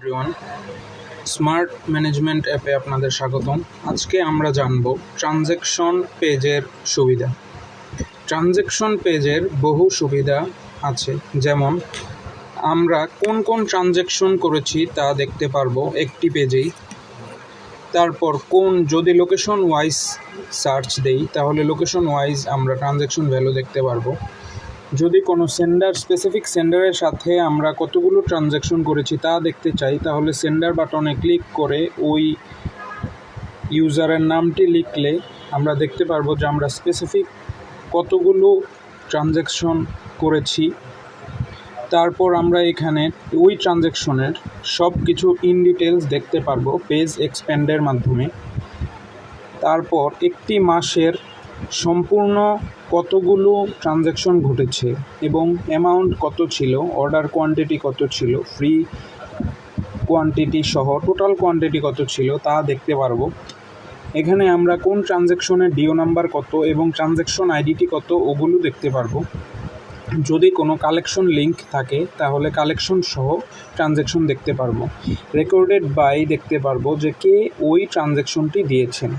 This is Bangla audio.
এভরিওয়ান, স্মার্ট ম্যানেজমেন্ট অ্যাপে আপনাদের স্বাগতম। আজকে আমরা জানব ট্রানজ্যাকশন পেজের সুবিধা। ট্রানজ্যাকশন পেজের বহু সুবিধা আছে, যেমন আমরা কোন কোন ট্রানজ্যাকশন করেছি তা দেখতে পারবো একটি পেজেই। তারপর যদি লোকেশন ওয়াইজ সার্চ দেই তাহলে লোকেশন ওয়াইজ আমরা ট্রানজ্যাকশন ভ্যালু দেখতে পারবো। যদি কোনো স্পেসিফিক সেন্ডারের সাথে আমরা কতগুলো ট্রানজ্যাকশন করেছি তা দেখতে চাই তাহলে সেন্ডার বাটনে ক্লিক করে ওই ইউজারের নামটি লিখলে আমরা দেখতে পারবো যে আমরা স্পেসিফিক কতগুলো ট্রানজ্যাকশন করেছি। তারপর আমরা এখানে ওই ট্রানজ্যাকশনের সব কিছু ইন ডিটেলস দেখতে পারবো পেজ এক্সপ্যান্ডের মাধ্যমে। তারপর একটি মাসের সম্পূর্ণ কতগুলো ট্রানজ্যাকশন ঘটেছে এবং অ্যামাউন্ট কত ছিল, অর্ডার কোয়ান্টিটি কত ছিল, ফ্রি কোয়ান্টিটি সহ টোটাল কোয়ান্টিটি কত ছিল তা দেখতে পারবো। এখানে আমরা কোন ট্রানজ্যাকশনের ডিও নাম্বার কত এবং ট্রানজ্যাকশন আইডিটি কত ওগুলো দেখতে পারবো। যদি কোনো কালেকশন লিঙ্ক থাকে তাহলে কালেকশন সহ ট্রানজ্যাকশন দেখতে পারবো। রেকর্ডেড বাই দেখতে পারবো যে কে ওই ট্রানজ্যাকশনটি দিয়েছেন।